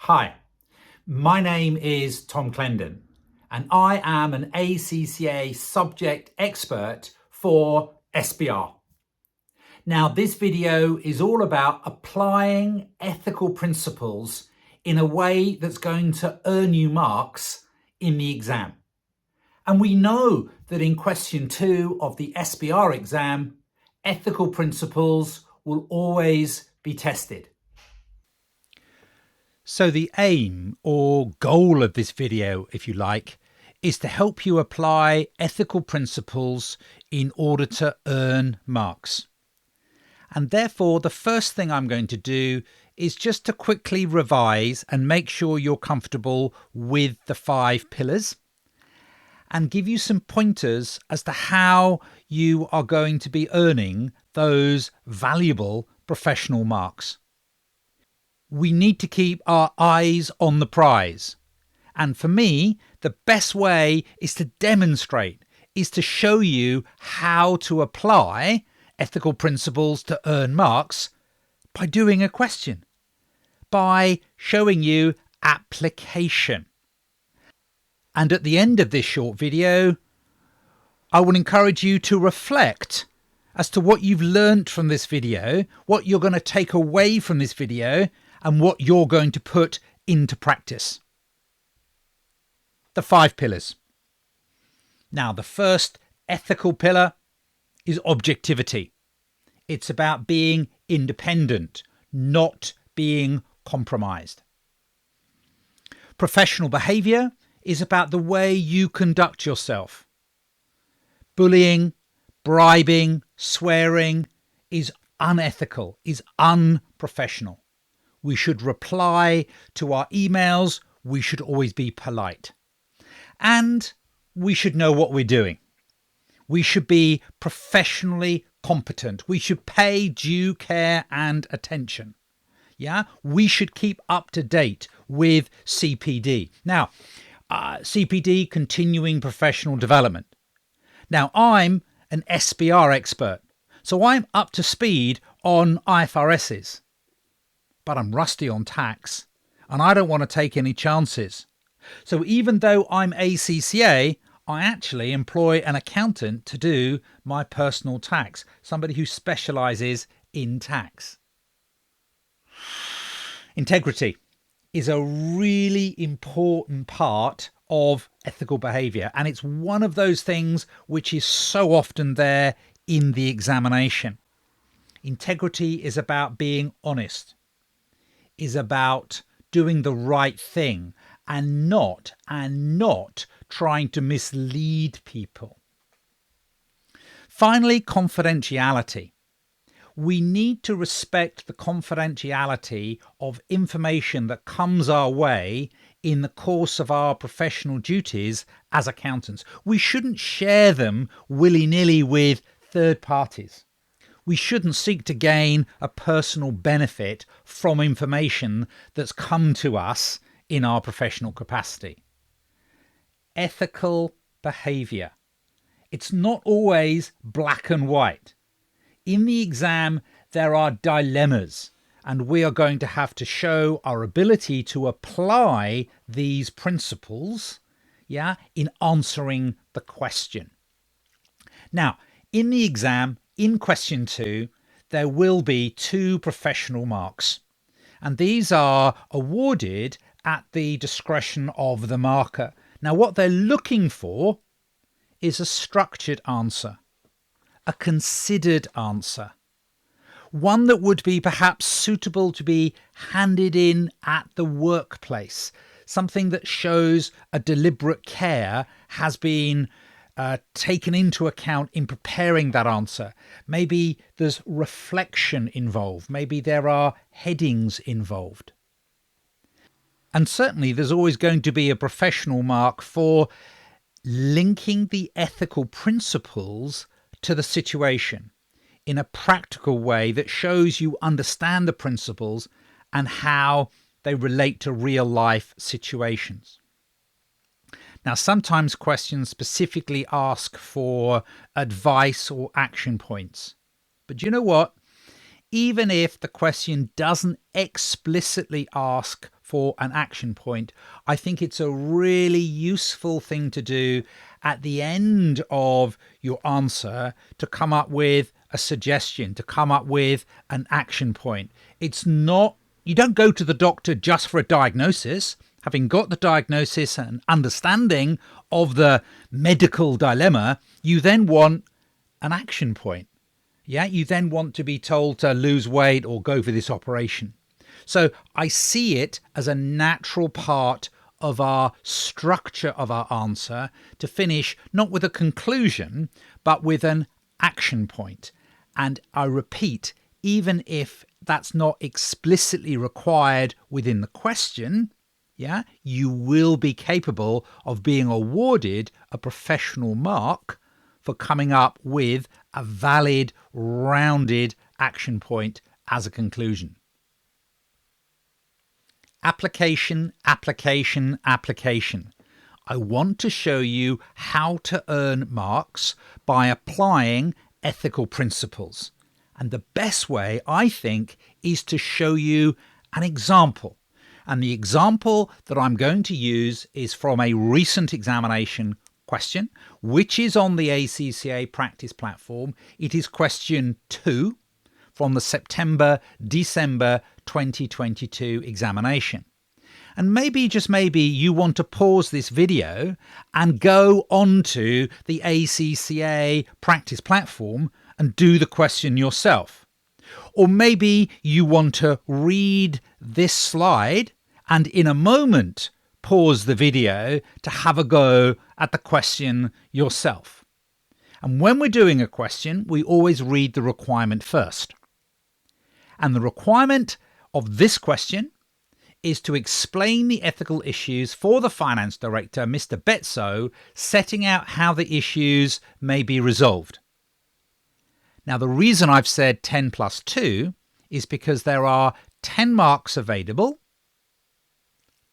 Hi, my name is Tom Clendon and I am an ACCA subject expert for SBR. Now, this video is all about applying ethical principles in a way that's going to earn you marks in the exam. And we know that in question 2 of the SBR exam, ethical principles will always be tested. So the aim or goal of this video, if you like, is to help you apply ethical principles in order to earn marks. And therefore, the first thing I'm going to do is just to quickly revise and make sure you're comfortable with the 5 pillars and give you some pointers as to how you are going to be earning those valuable professional marks. We need to keep our eyes on the prize. And for me, the best way is to demonstrate, is to show you how to apply ethical principles to earn marks by doing a question, by showing you application. And at the end of this short video, I would encourage you to reflect as to what you've learned from this video, what you're going to take away from this video, and what you're going to put into practice. The 5 pillars. Now, the first ethical pillar is objectivity. It's about being independent, not being compromised. Professional behaviour is about the way you conduct yourself. Bullying, bribing, swearing is unethical, is unprofessional. We should reply to our emails. We should always be polite. And we should know what we're doing. We should be professionally competent. We should pay due care and attention. Yeah, we should keep up to date with CPD. Now, CPD, continuing professional development. Now, I'm an SBR expert, so I'm up to speed on IFRSs. But I'm rusty on tax and I don't want to take any chances. So even though I'm ACCA, I actually employ an accountant to do my personal tax, somebody who specialises in tax. Integrity is a really important part of ethical behaviour, and it's one of those things which is so often there in the examination. Integrity is about being honest, is about doing the right thing and not trying to mislead people. Finally, confidentiality. We need to respect the confidentiality of information that comes our way in the course of our professional duties as accountants. We shouldn't share them willy-nilly with third parties. We shouldn't seek to gain a personal benefit from information that's come to us in our professional capacity. Ethical behaviour. It's not always black and white. In the exam, there are dilemmas, and we are going to have to show our ability to apply these principles, in answering the question. Now, in the exam, in question 2, there will be 2 professional marks, and these are awarded at the discretion of the marker. Now, what they're looking for is a structured answer, a considered answer, one that would be perhaps suitable to be handed in at the workplace, something that shows a deliberate care has been taken into account in preparing that answer. Maybe there's reflection involved. Maybe there are headings involved. And certainly there's always going to be a professional mark for linking the ethical principles to the situation in a practical way that shows you understand the principles and how they relate to real life situations. Now, sometimes questions specifically ask for advice or action points. But you know what? Even if the question doesn't explicitly ask for an action point, I think it's a really useful thing to do at the end of your answer to come up with a suggestion, to come up with an action point. It's not, you don't go to the doctor just for a diagnosis. Having got the diagnosis and understanding of the medical dilemma, you then want an action point. Yeah, you then want to be told to lose weight or go for this operation. So I see it as a natural part of our structure of our answer to finish not with a conclusion, but with an action point. And I repeat, even if that's not explicitly required within the question, yeah, you will be capable of being awarded a professional mark for coming up with a valid, rounded action point as a conclusion. Application, application, application. I want to show you how to earn marks by applying ethical principles. And the best way, I think, is to show you an example. And the example that I'm going to use is from a recent examination question, which is on the ACCA practice platform. It is question 2 from the September-December 2022 examination. And maybe, just maybe, you want to pause this video and go onto the ACCA practice platform and do the question yourself. Or maybe you want to read this slide and in a moment pause the video to have a go at the question yourself. And when we're doing a question, we always read the requirement first. And the requirement of this question is to explain the ethical issues for the finance director, Mr. Betso, setting out how the issues may be resolved. Now, the reason I've said 10 plus 2 is because there are 10 marks available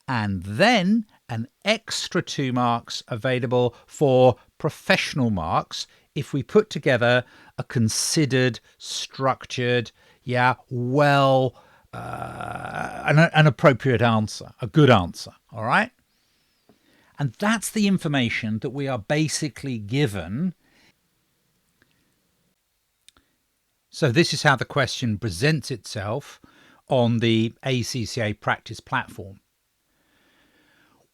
and then an extra 2 marks available for professional marks if we put together a considered, structured, an appropriate answer, a good answer, all right? And that's the information that we are basically given. So this is how the question presents itself on the ACCA practice platform.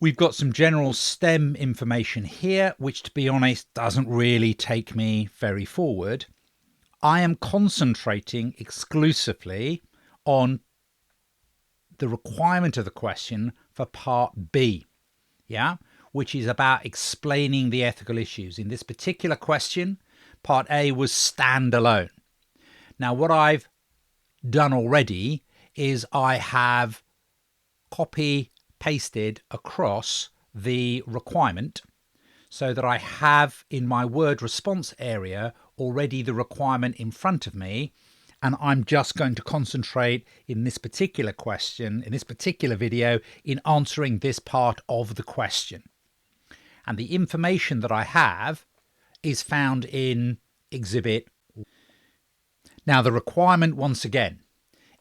We've got some general STEM information here, which, to be honest, doesn't really take me very forward. I am concentrating exclusively on the requirement of the question for part B, which is about explaining the ethical issues. In this particular question, part A was standalone. Now, what I've done already is I have copy-pasted across the requirement so that I have in my word response area already the requirement in front of me, and I'm just going to concentrate in this particular question, in this particular video, in answering this part of the question. And the information that I have is found in Exhibit. Now, the requirement, once again,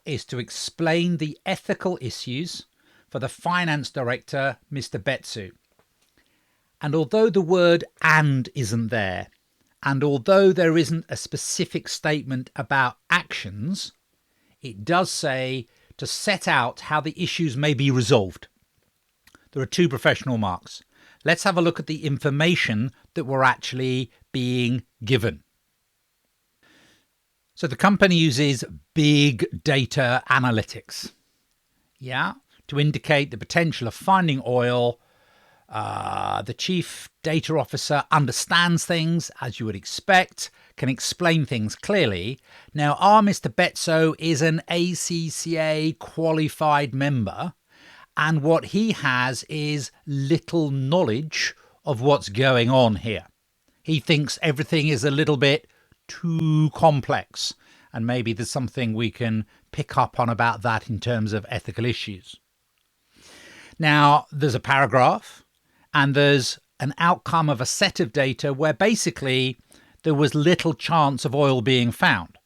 is to explain the ethical issues for the finance director, Mr. Betsu. And although the word "and" isn't there, and although there isn't a specific statement about actions, it does say to set out how the issues may be resolved. There are 2 professional marks. Let's have a look at the information that we're actually being given. So the company uses big data analytics, to indicate the potential of finding oil. The chief data officer understands things, as you would expect, can explain things clearly. Now, our Mr. Betso is an ACCA qualified member, and what he has is little knowledge of what's going on here. He thinks everything is a little bit too complex, and maybe there's something we can pick up on about that in terms of ethical issues. Now, there's a paragraph, and there's an outcome of a set of data where basically there was little chance of oil being found.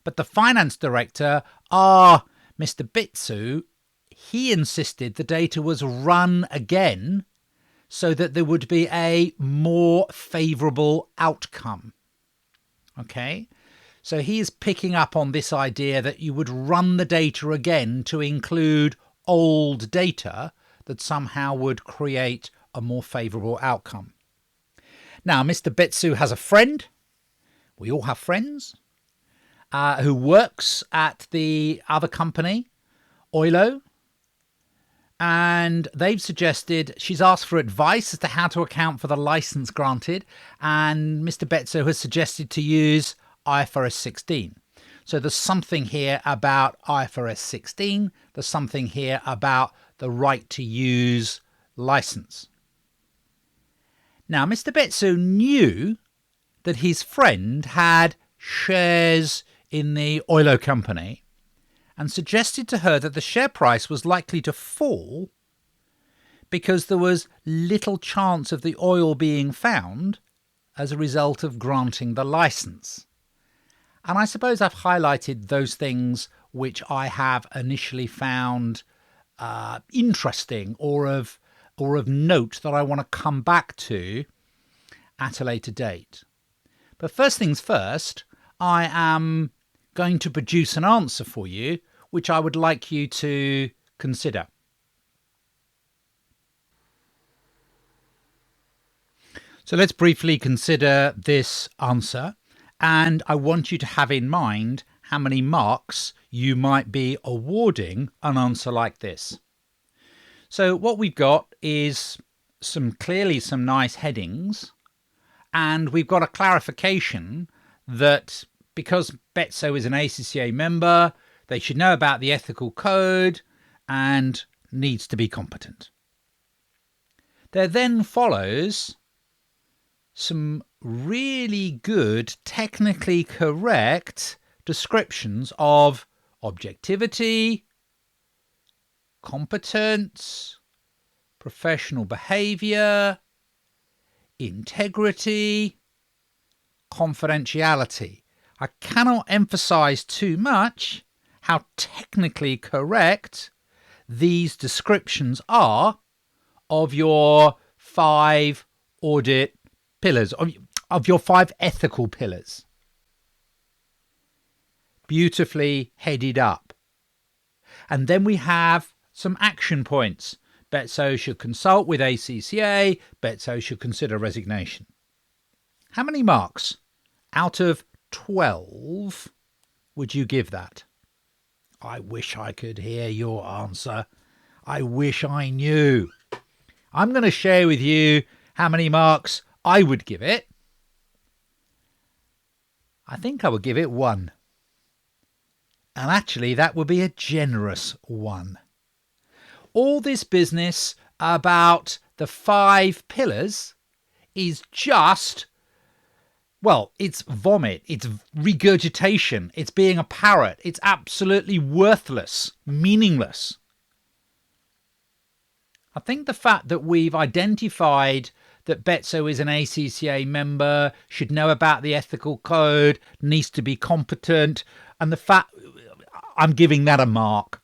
But the finance director, Mr. Bitsu, he insisted the data was run again so that there would be a more favourable outcome. Okay, so he is picking up on this idea that you would run the data again to include old data that somehow would create a more favourable outcome. Now, Mr. Betsu has a friend. We all have friends who works at the other company, Olio. And they've suggested, she's asked for advice as to how to account for the license granted. And Mr. Betso has suggested to use IFRS 16. So there's something here about IFRS 16. There's something here about the right to use license. Now, Mr. Betso knew that his friend had shares in the Olio company and suggested to her that the share price was likely to fall because there was little chance of the oil being found as a result of granting the license. And I suppose I've highlighted those things which I have initially found interesting or of note that I want to come back to at a later date. But first things first, I am going to produce an answer for you which I would like you to consider. So let's briefly consider this answer, and I want you to have in mind how many marks you might be awarding an answer like this. So what we've got is clearly some nice headings, and we've got a clarification that because Betso is an ACCA member, they should know about the ethical code and needs to be competent. There then follows some really good, technically correct descriptions of objectivity, competence, professional behaviour, integrity, confidentiality. I cannot emphasize too much how technically correct these descriptions are of your 5 audit pillars, of your 5 ethical pillars. Beautifully headed up. And then we have some action points. Betso should consult with ACCA. Betso should consider resignation. How many marks out of 12 would you give that? I wish I could hear your answer. I wish I knew. I'm going to share with you how many marks I would give it. I think I would give it 1. And actually, that would be a generous 1. All this business about the 5 pillars is just, well, it's vomit, it's regurgitation, it's being a parrot, it's absolutely worthless, meaningless. I think the fact that we've identified that Betso is an ACCA member, should know about the ethical code, needs to be competent, and the fact I'm giving that a mark.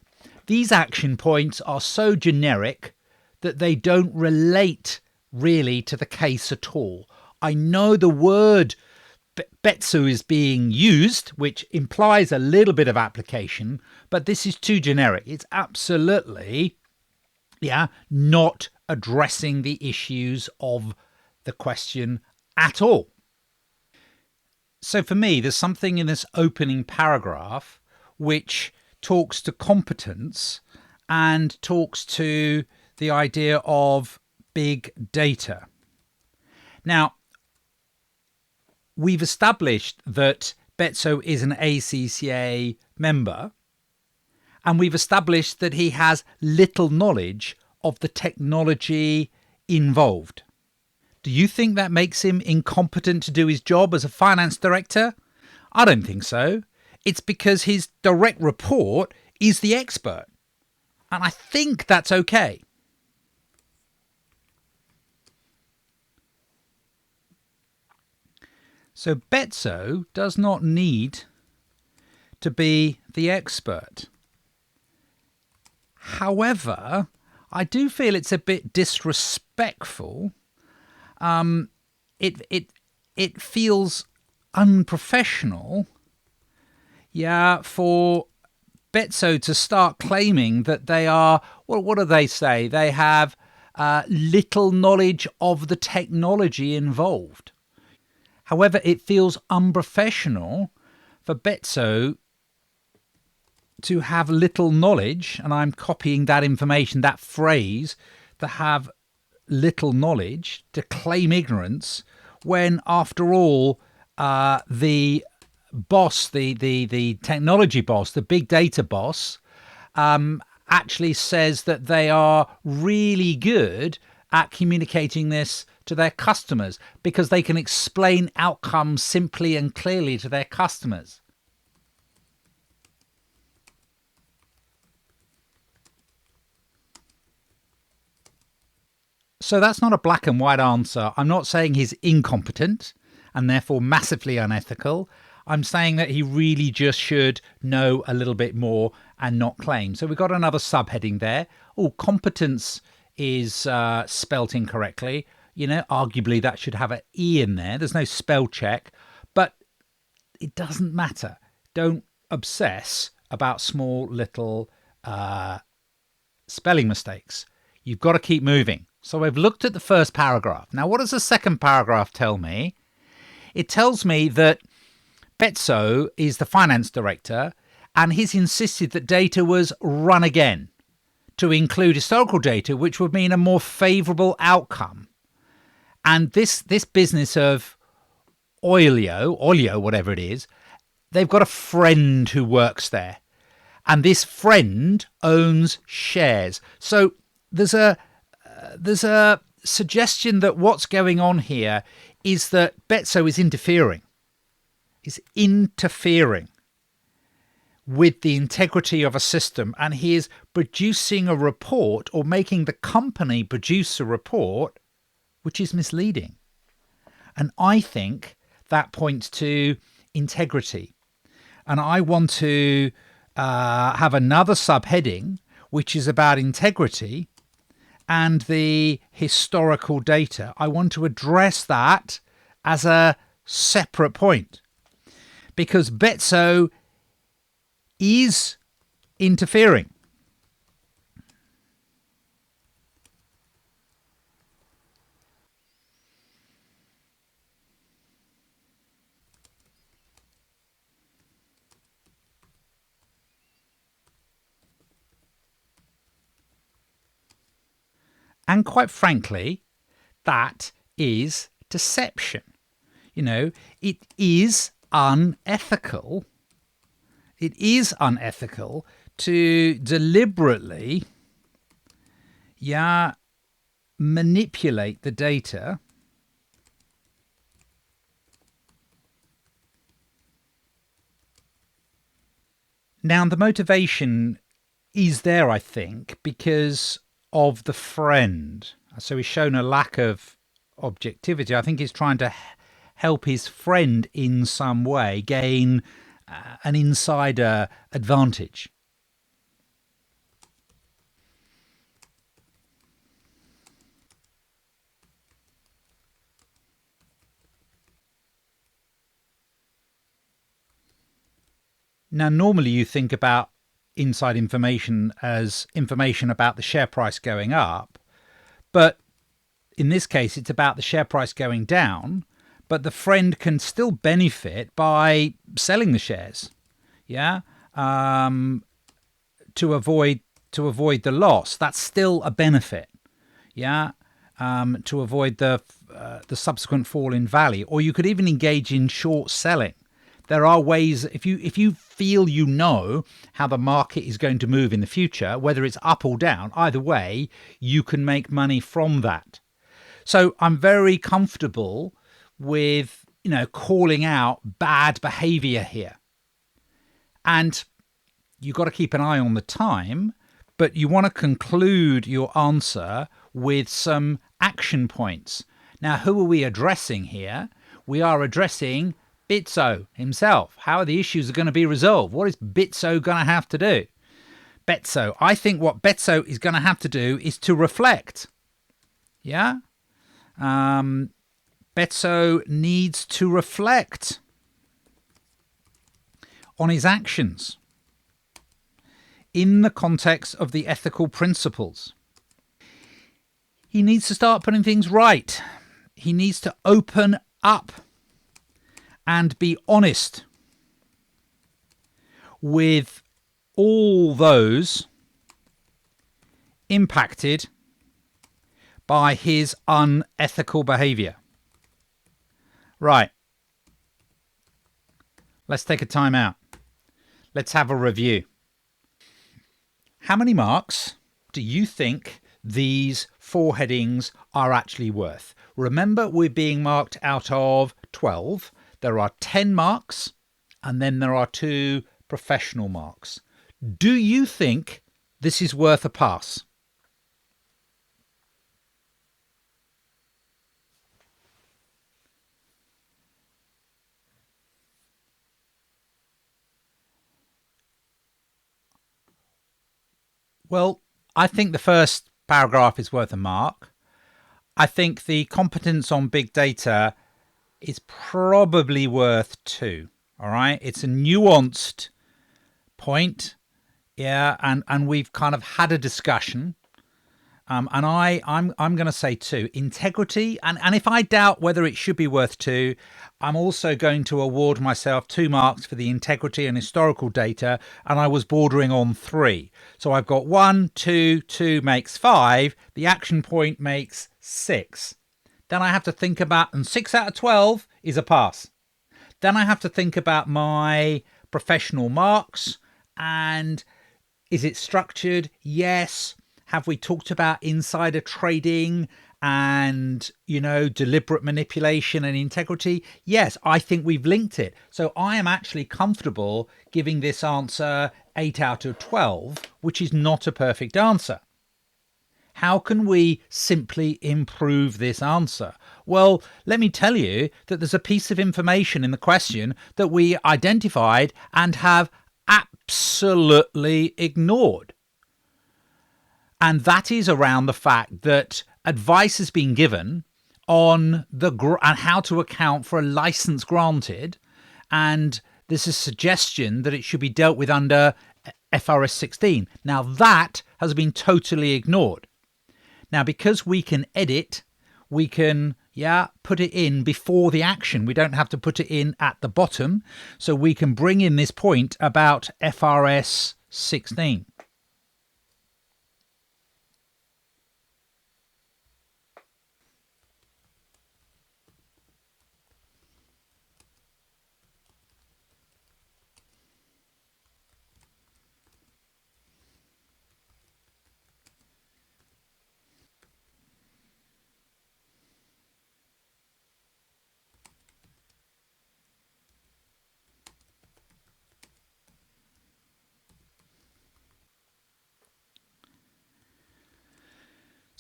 These action points are so generic that they don't relate really to the case at all. I know the word Betso is being used, which implies a little bit of application, but this is too generic. It's absolutely, not addressing the issues of the question at all. So for me, there's something in this opening paragraph which talks to competence and talks to the idea of big data. Now, we've established that Betso is an ACCA member, and we've established that he has little knowledge of the technology involved. Do you think that makes him incompetent to do his job as a finance director? I don't think so. It's because his direct report is the expert. And I think that's okay. So Betso does not need to be the expert. However, I do feel it's a bit disrespectful. It feels unprofessional, for Betso to start claiming that they are, well, what do they say? They have little knowledge of the technology involved. However, it feels unprofessional for Betso to have little knowledge, and I'm copying that information, that phrase, to have little knowledge, to claim ignorance, when after all, the boss, the technology boss, the big data boss, actually says that they are really good at communicating this to their customers because they can explain outcomes simply and clearly to their customers. So that's not a black and white answer. I'm not saying he's incompetent and therefore massively unethical. I'm saying that he really just should know a little bit more and not claim. So we've got another subheading there. Oh, competence is spelt incorrectly. Arguably that should have an E in there. There's no spell check, but it doesn't matter. Don't obsess about small little spelling mistakes. You've got to keep moving. So I've looked at the first paragraph. Now, what does the second paragraph tell me? It tells me that Betso is the finance director and he's insisted that data was run again to include historical data, which would mean a more favourable outcome. And this business of Olio, whatever it is, they've got a friend who works there. And this friend owns shares. So there's a suggestion that what's going on here is that Betso is interfering with the integrity of a system, and he is producing a report or making the company produce a report which is misleading. And I think that points to integrity. And I want to have another subheading which is about integrity and the historical data. I want to address that as a separate point because Betso is interfering. And quite frankly, that is deception. It is unethical. It is unethical to deliberately, manipulate the data Now, the motivation is there, I think, because of the friend. So he's shown a lack of objectivity. I think he's trying to help his friend in some way gain an insider advantage. Now, normally you think about inside information as information about the share price going up, but in this case, it's about the share price going down, but the friend can still benefit by selling the shares, to avoid the loss. That's still a benefit, to avoid the subsequent fall in value. Or you could even engage in short selling. There are ways, if you feel you know how the market is going to move in the future, whether it's up or down, either way, you can make money from that. So I'm very comfortable with, calling out bad behavior here. And you've got to keep an eye on the time, but you want to conclude your answer with some action points. Now, who are we addressing here? We are addressing Betso himself. How are the issues going to be resolved? What is Betso going to have to do? Betso. I think what Betso is going to have to do is to reflect. Yeah? Betso needs to reflect on his actions in the context of the ethical principles. He needs to start putting things right. He needs to open up and be honest with all those impacted by his unethical behavior. Right. Let's take a time out. Let's have a review. How many marks do you think these 4 headings are actually worth? Remember, we're being marked out of 12. There are 10 marks, and then there are 2 professional marks. Do you think this is worth a pass? Well, I think the first paragraph is worth a mark. I think the competence on big data is probably worth 2. All right. It's a nuanced point. Yeah. And we've kind of had a discussion. And I'm going to say 2. Integrity. And if I doubt whether it should be worth 2, I'm also going to award myself 2 marks for the integrity and historical data. And I was bordering on 3. So I've got 1, 2, 2 makes 5. The action point makes 6. Then I have to think about, and 6 out of 12 is a pass. Then I have to think about my professional marks. And is it structured? Yes. Have we talked about insider trading and, deliberate manipulation and integrity? Yes, I think we've linked it. So I am actually comfortable giving this answer 8 out of 12, which is not a perfect answer. How can we simply improve this answer? Well, let me tell you that there's a piece of information in the question that we identified and have absolutely ignored. And that is around the fact that advice has been given on how to account for a license granted. And there's a suggestion that it should be dealt with under FRS 16. Now, that has been totally ignored. Now, because we can edit, we can put it in before the action. We don't have to put it in at the bottom. So we can bring in this point about FRS 16.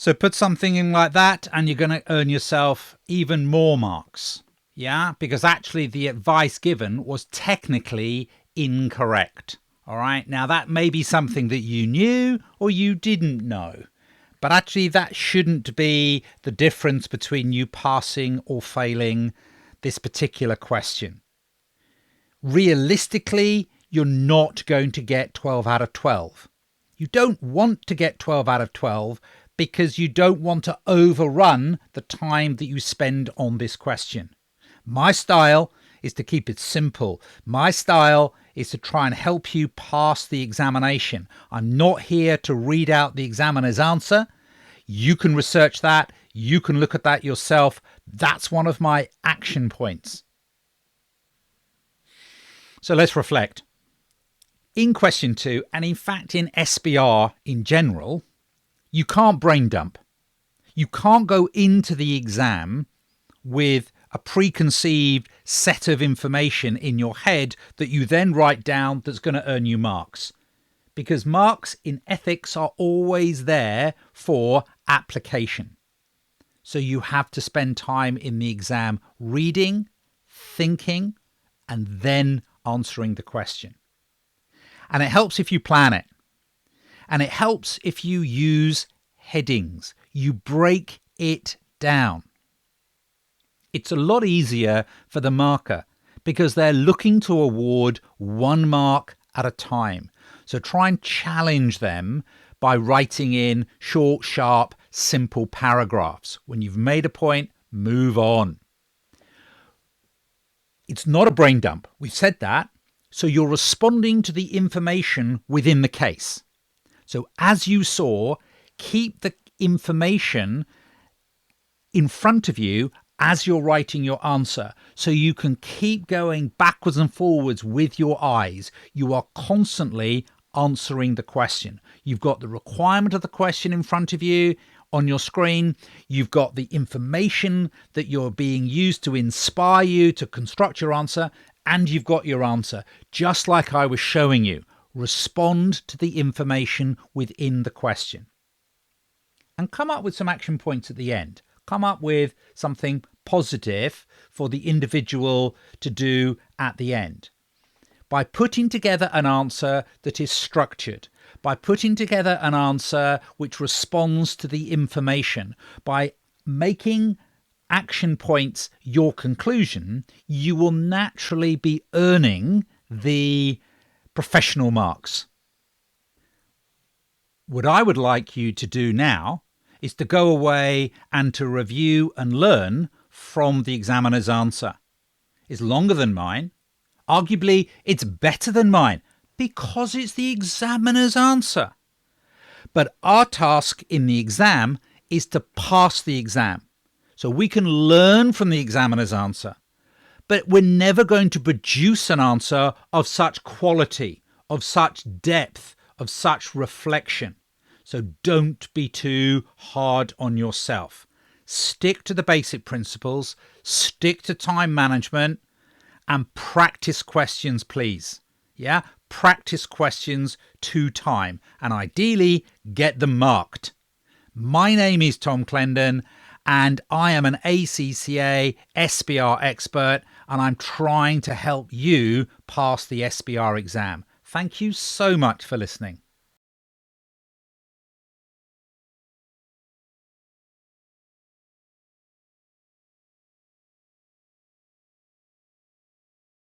So put something in like that and you're going to earn yourself even more marks. Yeah, because actually the advice given was technically incorrect. All right. Now that may be something that you knew or you didn't know, but actually that shouldn't be the difference between you passing or failing this particular question. Realistically, you're not going to get 12 out of 12. You don't want to get 12 out of 12 because you don't want to overrun the time that you spend on this question. My style is to keep it simple. My style is to try and help you pass the examination. I'm not here to read out the examiner's answer. You can research that. You can look at that yourself. That's one of my action points. So let's reflect. In question 2, and in fact in SBR in general, you can't brain dump. You can't go into the exam with a preconceived set of information in your head that you then write down that's going to earn you marks. Because marks in ethics are always there for application. So you have to spend time in the exam reading, thinking, and then answering the question. And it helps if you plan it. And it helps if you use headings. You break it down. It's a lot easier for the marker because they're looking to award 1 mark at a time. So try and challenge them by writing in short, sharp, simple paragraphs. When you've made a point, move on. It's not a brain dump. We've said that. So you're responding to the information within the case. So as you saw, keep the information in front of you as you're writing your answer, so you can keep going backwards and forwards with your eyes. You are constantly answering the question. You've got the requirement of the question in front of you on your screen. You've got the information that you're being used to inspire you to construct your answer, and you've got your answer, just like I was showing you. Respond to the information within the question. And come up with some action points at the end. Come up with something positive for the individual to do at the end. By putting together an answer that is structured, by putting together an answer which responds to the information, by making action points your conclusion, you will naturally be earning the professional marks. What I would like you to do now is to go away and to review and learn from the examiner's answer. It's longer than mine. Arguably, it's better than mine because it's the examiner's answer. But our task in the exam is to pass the exam. So we can learn from the examiner's answer, but we're never going to produce an answer of such quality, of such depth, of such reflection. So don't be too hard on yourself. Stick to the basic principles, stick to time management, and practice questions, please. Yeah, practice questions to time, and ideally get them marked. My name is Tom Clendon, and I am an ACCA SBR expert, and I'm trying to help you pass the SBR exam. Thank you so much for listening.